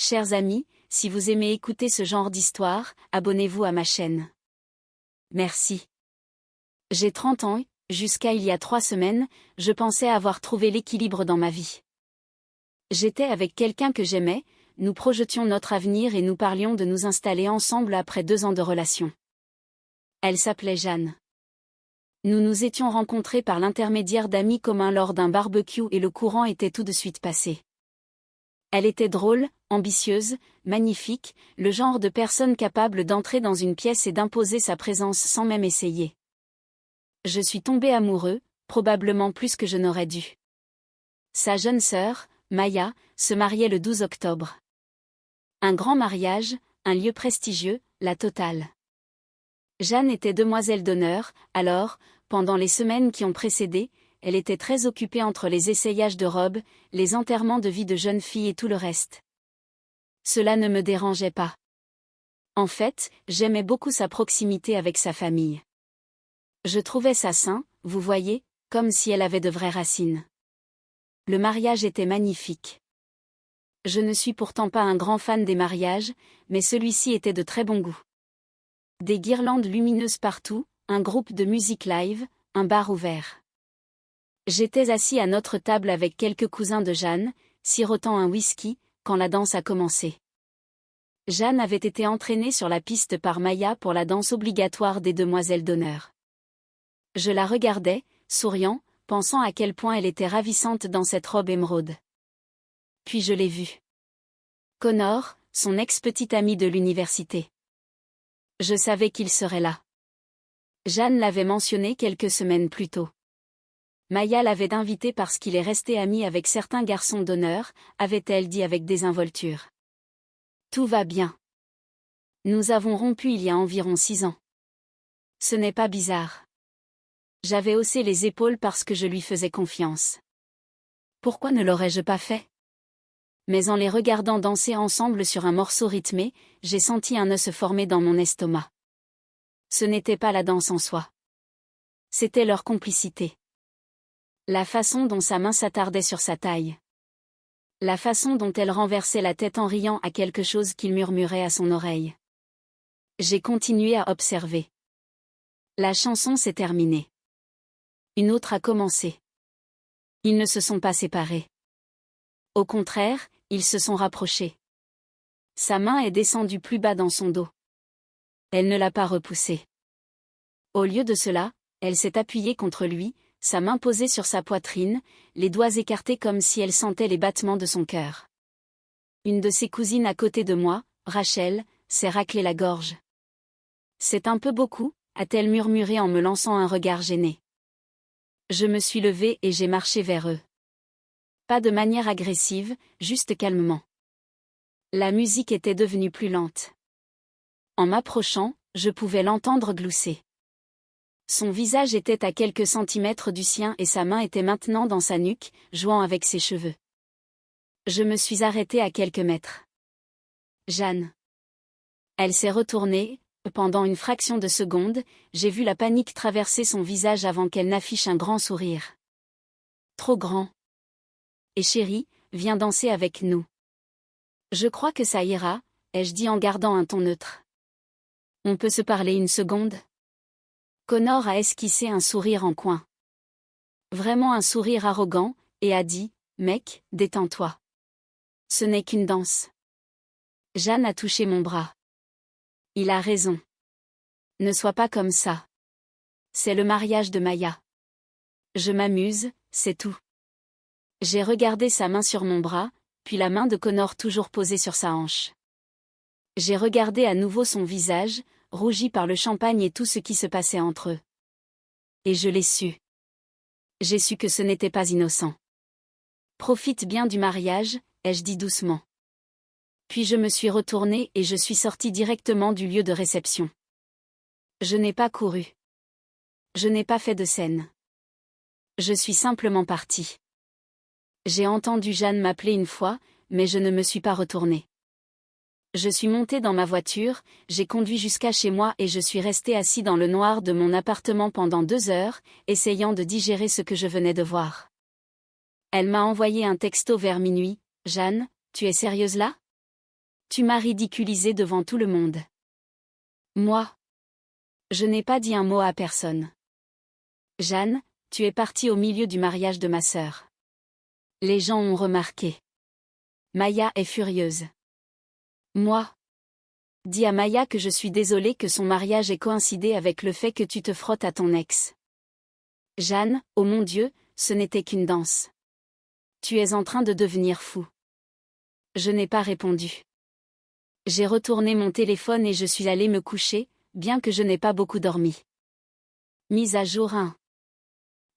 Chers amis, si vous aimez écouter ce genre d'histoire, abonnez-vous à ma chaîne. Merci. J'ai 30 ans, jusqu'à il y a 3 semaines, je pensais avoir trouvé l'équilibre dans ma vie. J'étais avec quelqu'un que j'aimais, nous projetions notre avenir et nous parlions de nous installer ensemble après 2 ans de relation. Elle s'appelait Jeanne. Nous nous étions rencontrés par l'intermédiaire d'amis communs lors d'un barbecue et le courant était tout de suite passé. Elle était drôle, ambitieuse, magnifique, le genre de personne capable d'entrer dans une pièce et d'imposer sa présence sans même essayer. Je suis tombé amoureux, probablement plus que je n'aurais dû. Sa jeune sœur, Maya, se mariait le 12 octobre. Un grand mariage, un lieu prestigieux, la totale. Jeanne était demoiselle d'honneur, alors, pendant les semaines qui ont précédé, elle était très occupée entre les essayages de robes, les enterrements de vie de jeunes filles et tout le reste. Cela ne me dérangeait pas. En fait, j'aimais beaucoup sa proximité avec sa famille. Je trouvais ça sain, vous voyez, comme si elle avait de vraies racines. Le mariage était magnifique. Je ne suis pourtant pas un grand fan des mariages, mais celui-ci était de très bon goût. Des guirlandes lumineuses partout, un groupe de musique live, un bar ouvert. J'étais assis à notre table avec quelques cousins de Jeanne, sirotant un whisky, quand la danse a commencé. Jeanne avait été entraînée sur la piste par Maya pour la danse obligatoire des demoiselles d'honneur. Je la regardais, souriant, pensant à quel point elle était ravissante dans cette robe émeraude. Puis je l'ai vue. Connor, son ex-petit ami de l'université. Je savais qu'il serait là. Jeanne l'avait mentionné quelques semaines plus tôt. Maya l'avait invité parce qu'il est resté ami avec certains garçons d'honneur, avait-elle dit avec désinvolture. Tout va bien. Nous avons rompu il y a environ 6 ans. Ce n'est pas bizarre. J'avais haussé les épaules parce que je lui faisais confiance. Pourquoi ne l'aurais-je pas fait? Mais en les regardant danser ensemble sur un morceau rythmé, j'ai senti un nœud se former dans mon estomac. Ce n'était pas la danse en soi. C'était leur complicité. La façon dont sa main s'attardait sur sa taille. La façon dont elle renversait la tête en riant à quelque chose qu'il murmurait à son oreille. J'ai continué à observer. La chanson s'est terminée. Une autre a commencé. Ils ne se sont pas séparés. Au contraire, ils se sont rapprochés. Sa main est descendue plus bas dans son dos. Elle ne l'a pas repoussé. Au lieu de cela, elle s'est appuyée contre lui, sa main posée sur sa poitrine, les doigts écartés comme si elle sentait les battements de son cœur. Une de ses cousines à côté de moi, Rachel, s'est raclé la gorge. C'est un peu beaucoup, a-t-elle murmuré en me lançant un regard gêné. Je me suis levée et j'ai marché vers eux. Pas de manière agressive, juste calmement. La musique était devenue plus lente. En m'approchant, je pouvais l'entendre glousser. Son visage était à quelques centimètres du sien et sa main était maintenant dans sa nuque, jouant avec ses cheveux. Je me suis arrêtée à quelques mètres. Jeanne. Elle s'est retournée, pendant une fraction de seconde, j'ai vu la panique traverser son visage avant qu'elle n'affiche un grand sourire. Trop grand. Et chérie, viens danser avec nous. Je crois que ça ira, ai-je dit en gardant un ton neutre. On peut se parler une seconde? Connor a esquissé un sourire en coin. Vraiment un sourire arrogant, et a dit, mec, détends-toi. Ce n'est qu'une danse. Jeanne a touché mon bras. Il a raison. Ne sois pas comme ça. C'est le mariage de Maya. Je m'amuse, c'est tout. J'ai regardé sa main sur mon bras, puis la main de Connor toujours posée sur sa hanche. J'ai regardé à nouveau son visage, rougi par le champagne et tout ce qui se passait entre eux. Et je l'ai su. J'ai su que ce n'était pas innocent. Profite bien du mariage, ai-je dit doucement. Puis je me suis retournée et je suis sortie directement du lieu de réception. Je n'ai pas couru. Je n'ai pas fait de scène. Je suis simplement partie. J'ai entendu Jeanne m'appeler une fois, mais je ne me suis pas retournée. Je suis montée dans ma voiture, j'ai conduit jusqu'à chez moi et je suis restée assis dans le noir de mon appartement pendant 2 heures, essayant de digérer ce que je venais de voir. Elle m'a envoyé un texto vers minuit. « Jeanne, tu es sérieuse là ? Tu m'as ridiculisé devant tout le monde. Moi? Je n'ai pas dit un mot à personne. Jeanne, tu es partie au milieu du mariage de ma sœur. Les gens ont remarqué. Maya est furieuse. Moi? Dis à Maya que je suis désolée que son mariage ait coïncidé avec le fait que tu te frottes à ton ex. Jeanne, oh mon Dieu, ce n'était qu'une danse. Tu es en train de devenir fou. Je n'ai pas répondu. J'ai retourné mon téléphone et je suis allée me coucher, bien que je n'ai pas beaucoup dormi. Mise à jour 1.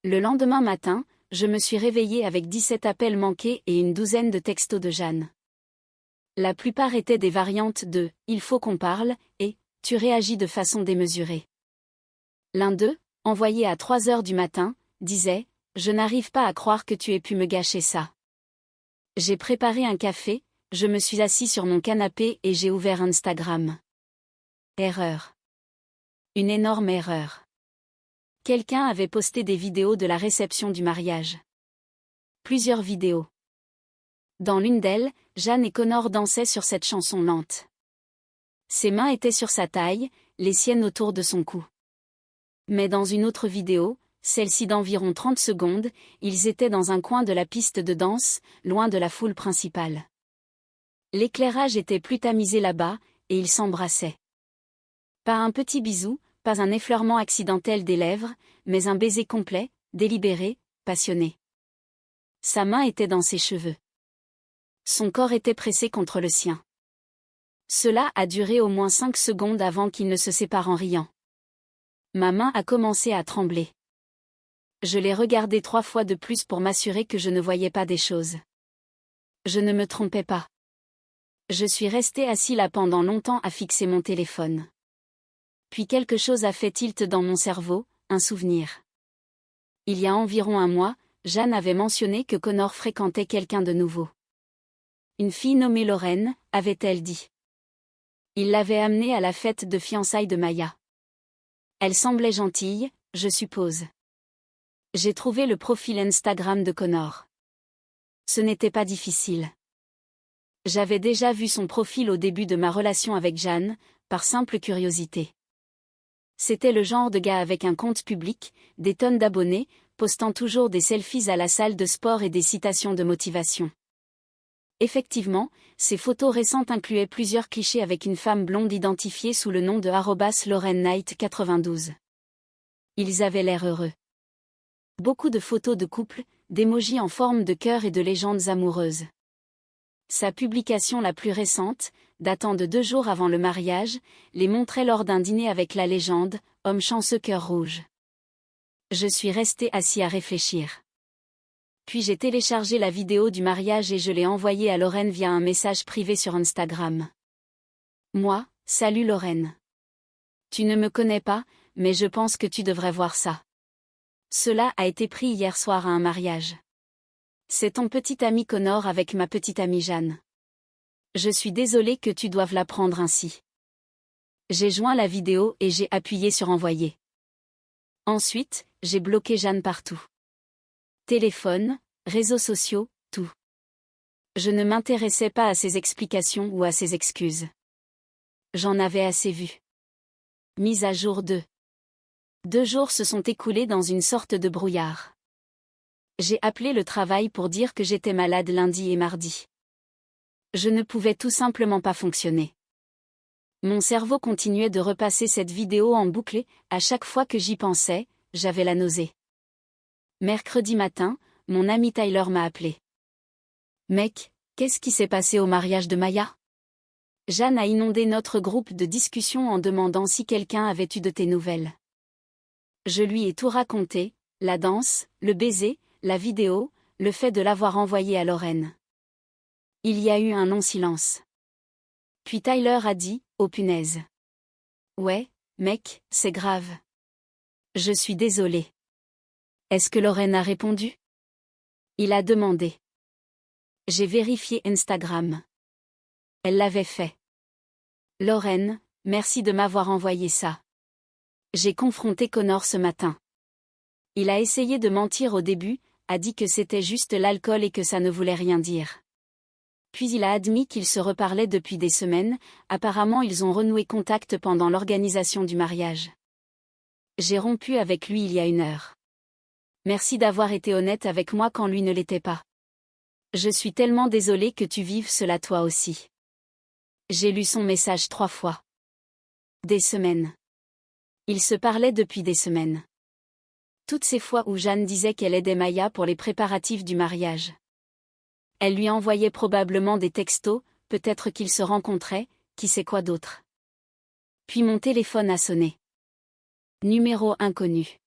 Le lendemain matin, je me suis réveillée avec 17 appels manqués et une douzaine de textos de Jeanne. La plupart étaient des variantes de « il faut qu'on parle » et « tu réagis de façon démesurée ». L'un d'eux, envoyé à 3 heures du matin, disait « je n'arrive pas à croire que tu aies pu me gâcher ça. » J'ai préparé un café, je me suis assis sur mon canapé et j'ai ouvert Instagram. Erreur. Une énorme erreur. Quelqu'un avait posté des vidéos de la réception du mariage. Plusieurs vidéos. Dans l'une d'elles, Jeanne et Connor dansaient sur cette chanson lente. Ses mains étaient sur sa taille, les siennes autour de son cou. Mais dans une autre vidéo, celle-ci d'environ 30 secondes, ils étaient dans un coin de la piste de danse, loin de la foule principale. L'éclairage était plus tamisé là-bas, et ils s'embrassaient. Pas un petit bisou, pas un effleurement accidentel des lèvres, mais un baiser complet, délibéré, passionné. Sa main était dans ses cheveux. Son corps était pressé contre le sien. Cela a duré au moins 5 secondes avant qu'ils ne se séparent en riant. Ma main a commencé à trembler. Je l'ai regardé 3 fois de plus pour m'assurer que je ne voyais pas des choses. Je ne me trompais pas. Je suis resté assis là pendant longtemps à fixer mon téléphone. Puis quelque chose a fait tilt dans mon cerveau, un souvenir. Il y a environ un mois, Jeanne avait mentionné que Connor fréquentait quelqu'un de nouveau. Une fille nommée Lorraine, avait-elle dit. Il l'avait amenée à la fête de fiançailles de Maya. Elle semblait gentille, je suppose. J'ai trouvé le profil Instagram de Connor. Ce n'était pas difficile. J'avais déjà vu son profil au début de ma relation avec Jeanne, par simple curiosité. C'était le genre de gars avec un compte public, des tonnes d'abonnés, postant toujours des selfies à la salle de sport et des citations de motivation. Effectivement, ses photos récentes incluaient plusieurs clichés avec une femme blonde identifiée sous le nom de @LorraineKnight92. Ils avaient l'air heureux. Beaucoup de photos de couple, d'émojis en forme de cœur et de légendes amoureuses. Sa publication la plus récente, datant de 2 jours avant le mariage, les montrait lors d'un dîner avec la légende, homme chanceux cœur rouge. Je suis resté assis à réfléchir. Puis j'ai téléchargé la vidéo du mariage et je l'ai envoyée à Lorraine via un message privé sur Instagram. Moi, salut Lorraine. Tu ne me connais pas, mais je pense que tu devrais voir ça. Cela a été pris hier soir à un mariage. C'est ton petit ami Connor avec ma petite amie Jeanne. Je suis désolée que tu doives la prendre ainsi. J'ai joint la vidéo et j'ai appuyé sur envoyer. Ensuite, j'ai bloqué Jeanne partout. Téléphone, réseaux sociaux, tout. Je ne m'intéressais pas à ses explications ou à ses excuses. J'en avais assez vu. Mise à jour 2. 2 jours se sont écoulés dans une sorte de brouillard. J'ai appelé le travail pour dire que j'étais malade lundi et mardi. Je ne pouvais tout simplement pas fonctionner. Mon cerveau continuait de repasser cette vidéo en boucle et, à chaque fois que j'y pensais, j'avais la nausée. Mercredi matin, mon ami Tyler m'a appelé. Mec, qu'est-ce qui s'est passé au mariage de Maya? Jeanne a inondé notre groupe de discussion en demandant si quelqu'un avait eu de tes nouvelles. Je lui ai tout raconté, la danse, le baiser, la vidéo, le fait de l'avoir envoyé à Lorraine. Il y a eu un long silence. Puis Tyler a dit, oh punaise. Ouais, mec, c'est grave. Je suis désolé. Est-ce que Lorraine a répondu? Il a demandé. J'ai vérifié Instagram. Elle l'avait fait. Lorraine, merci de m'avoir envoyé ça. J'ai confronté Connor ce matin. Il a essayé de mentir au début, a dit que c'était juste l'alcool et que ça ne voulait rien dire. Puis il a admis qu'ils se reparlaient depuis des semaines, apparemment ils ont renoué contact pendant l'organisation du mariage. J'ai rompu avec lui il y a 1 heure. Merci d'avoir été honnête avec moi quand lui ne l'était pas. Je suis tellement désolée que tu vives cela toi aussi. J'ai lu son message 3 fois. Des semaines. Ils se parlaient depuis des semaines. Toutes ces fois où Jeanne disait qu'elle aidait Maya pour les préparatifs du mariage. Elle lui envoyait probablement des textos, peut-être qu'ils se rencontraient, qui sait quoi d'autre. Puis mon téléphone a sonné. Numéro inconnu.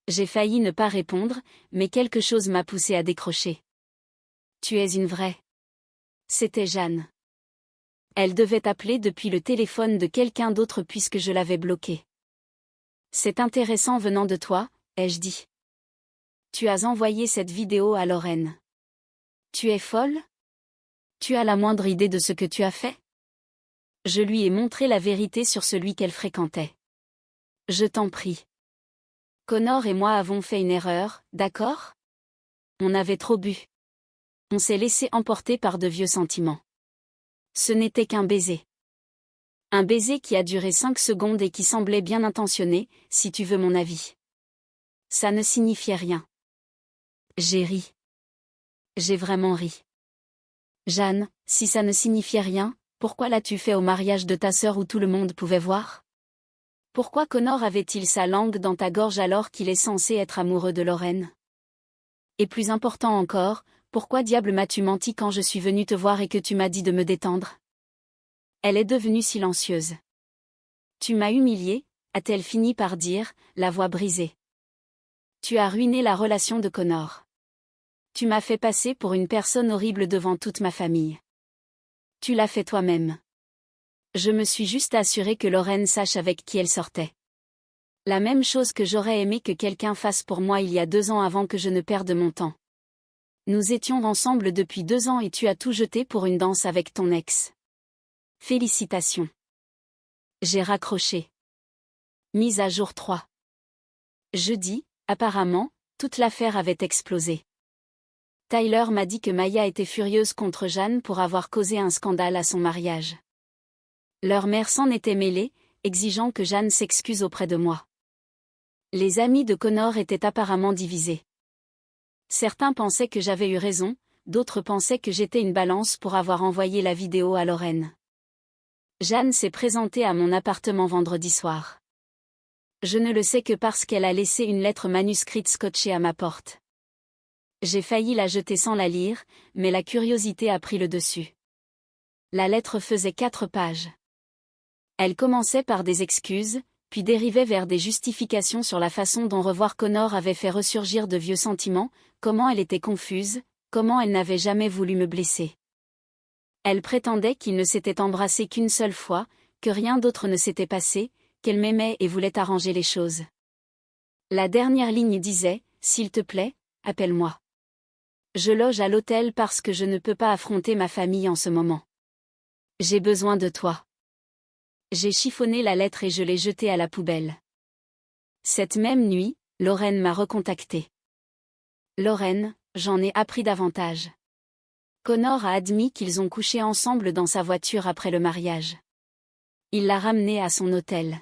J'ai failli ne pas répondre, mais quelque chose m'a poussé à décrocher. Tu es une vraie. C'était Jeanne. Elle devait appeler depuis le téléphone de quelqu'un d'autre puisque je l'avais bloqué. C'est intéressant venant de toi, ai-je dit. Tu as envoyé cette vidéo à Lorraine. Tu es folle? Tu as la moindre idée de ce que tu as fait? Je lui ai montré la vérité sur celui qu'elle fréquentait. Je t'en prie. Connor et moi avons fait une erreur, d'accord? On avait trop bu. On s'est laissé emporter par de vieux sentiments. Ce n'était qu'un baiser. Un baiser qui a duré 5 secondes et qui semblait bien intentionné, si tu veux mon avis. Ça ne signifiait rien. J'ai ri. J'ai vraiment ri. Jeanne, si ça ne signifiait rien, pourquoi l'as-tu fait au mariage de ta sœur où tout le monde pouvait voir? Pourquoi Connor avait-il sa langue dans ta gorge alors qu'il est censé être amoureux de Lorraine? Et plus important encore, pourquoi diable m'as-tu menti quand je suis venue te voir et que tu m'as dit de me détendre? Elle est devenue silencieuse. Tu m'as humiliée, a-t-elle fini par dire, la voix brisée. Tu as ruiné la relation de Connor. Tu m'as fait passer pour une personne horrible devant toute ma famille. Tu l'as fait toi-même. Je me suis juste assurée que Lorraine sache avec qui elle sortait. La même chose que j'aurais aimé que quelqu'un fasse pour moi il y a 2 ans avant que je ne perde mon temps. Nous étions ensemble depuis 2 ans et tu as tout jeté pour une danse avec ton ex. Félicitations. J'ai raccroché. Mise à jour 3. Jeudi, apparemment, toute l'affaire avait explosé. Tyler m'a dit que Maya était furieuse contre Jeanne pour avoir causé un scandale à son mariage. Leur mère s'en était mêlée, exigeant que Jeanne s'excuse auprès de moi. Les amis de Connor étaient apparemment divisés. Certains pensaient que j'avais eu raison, d'autres pensaient que j'étais une balance pour avoir envoyé la vidéo à Lorraine. Jeanne s'est présentée à mon appartement vendredi soir. Je ne le sais que parce qu'elle a laissé une lettre manuscrite scotchée à ma porte. J'ai failli la jeter sans la lire, mais la curiosité a pris le dessus. La lettre faisait 4 pages. Elle commençait par des excuses, puis dérivait vers des justifications sur la façon dont revoir Connor avait fait ressurgir de vieux sentiments, comment elle était confuse, comment elle n'avait jamais voulu me blesser. Elle prétendait qu'ils ne s'étaient embrassés qu'une seule fois, que rien d'autre ne s'était passé, qu'elle m'aimait et voulait arranger les choses. La dernière ligne disait, « S'il te plaît, appelle-moi. Je loge à l'hôtel parce que je ne peux pas affronter ma famille en ce moment. J'ai besoin de toi. » J'ai chiffonné la lettre et je l'ai jetée à la poubelle. Cette même nuit, Lorraine m'a recontacté. Lorraine, j'en ai appris davantage. Connor a admis qu'ils ont couché ensemble dans sa voiture après le mariage. Il l'a ramenée à son hôtel.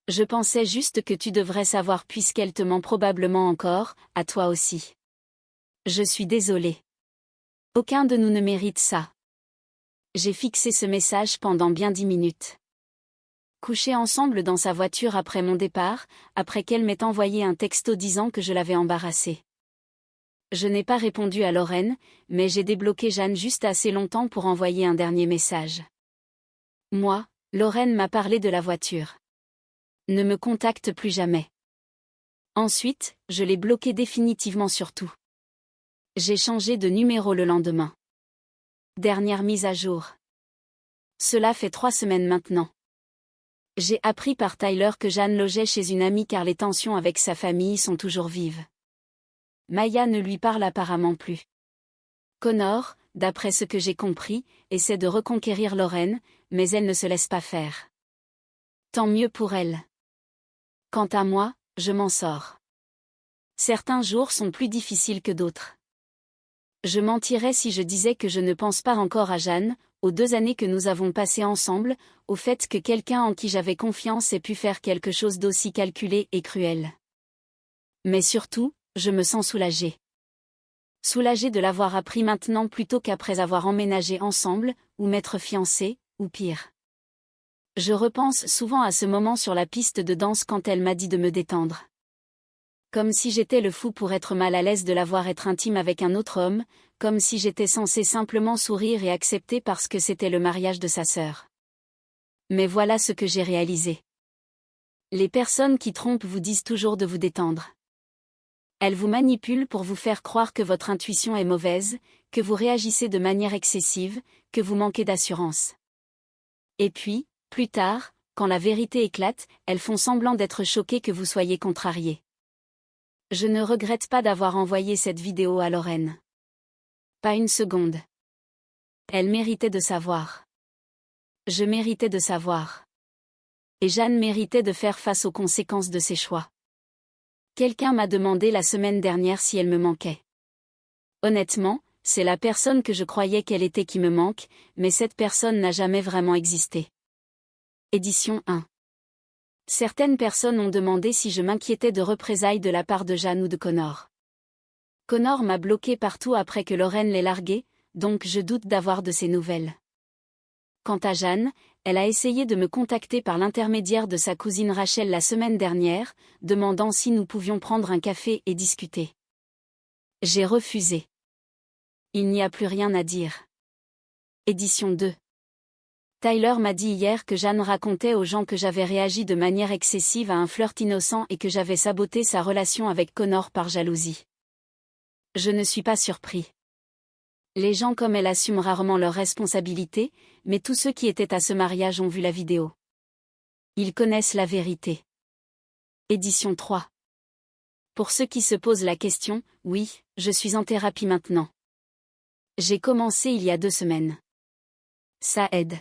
Je pensais juste que tu devrais savoir puisqu'elle te ment probablement encore, à toi aussi. Je suis désolée. Aucun de nous ne mérite ça. J'ai fixé ce message pendant bien 10 minutes. Coucher ensemble dans sa voiture après mon départ, après qu'elle m'ait envoyé un texto disant que je l'avais embarrassée. Je n'ai pas répondu à Lorraine, mais j'ai débloqué Jeanne juste assez longtemps pour envoyer un dernier message. Moi, Lorraine m'a parlé de la voiture. Ne me contacte plus jamais. Ensuite, je l'ai bloqué définitivement sur tout. J'ai changé de numéro le lendemain. Dernière mise à jour. Cela fait 3 semaines maintenant. J'ai appris par Tyler que Jeanne logeait chez une amie car les tensions avec sa famille sont toujours vives. Maya ne lui parle apparemment plus. Connor, d'après ce que j'ai compris, essaie de reconquérir Lorraine, mais elle ne se laisse pas faire. Tant mieux pour elle. Quant à moi, je m'en sors. Certains jours sont plus difficiles que d'autres. Je mentirais si je disais que je ne pense pas encore à Jeanne, aux 2 années que nous avons passées ensemble, au fait que quelqu'un en qui j'avais confiance ait pu faire quelque chose d'aussi calculé et cruel. Mais surtout, je me sens soulagée. Soulagée de l'avoir appris maintenant plutôt qu'après avoir emménagé ensemble, ou m'être fiancée, ou pire. Je repense souvent à ce moment sur la piste de danse quand elle m'a dit de me détendre. Comme si j'étais le fou pour être mal à l'aise de la voir être intime avec un autre homme, comme si j'étais censée simplement sourire et accepter parce que c'était le mariage de sa sœur. Mais voilà ce que j'ai réalisé. Les personnes qui trompent vous disent toujours de vous détendre. Elles vous manipulent pour vous faire croire que votre intuition est mauvaise, que vous réagissez de manière excessive, que vous manquez d'assurance. Et puis, plus tard, quand la vérité éclate, elles font semblant d'être choquées que vous soyez contrarié. Je ne regrette pas d'avoir envoyé cette vidéo à Lorraine. Pas une seconde. Elle méritait de savoir. Je méritais de savoir. Et Jeanne méritait de faire face aux conséquences de ses choix. Quelqu'un m'a demandé la semaine dernière si elle me manquait. Honnêtement, c'est la personne que je croyais qu'elle était qui me manque, mais cette personne n'a jamais vraiment existé. Édition 1. Certaines personnes ont demandé si je m'inquiétais de représailles de la part de Jeanne ou de Connor. Connor m'a bloqué partout après que Lorraine l'ait largué, donc je doute d'avoir de ses nouvelles. Quant à Jeanne, elle a essayé de me contacter par l'intermédiaire de sa cousine Rachel la semaine dernière, demandant si nous pouvions prendre un café et discuter. J'ai refusé. Il n'y a plus rien à dire. Édition 2. Tyler m'a dit hier que Jeanne racontait aux gens que j'avais réagi de manière excessive à un flirt innocent et que j'avais saboté sa relation avec Connor par jalousie. Je ne suis pas surpris. Les gens comme elle assument rarement leurs responsabilités, mais tous ceux qui étaient à ce mariage ont vu la vidéo. Ils connaissent la vérité. Édition 3. Pour ceux qui se posent la question, oui, je suis en thérapie maintenant. J'ai commencé il y a 2 semaines. Ça aide.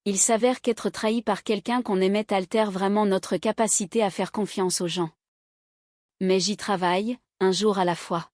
Il s'avère qu'être trahi par quelqu'un qu'on aimait altère vraiment notre capacité à faire confiance aux gens. Mais j'y travaille, un jour à la fois.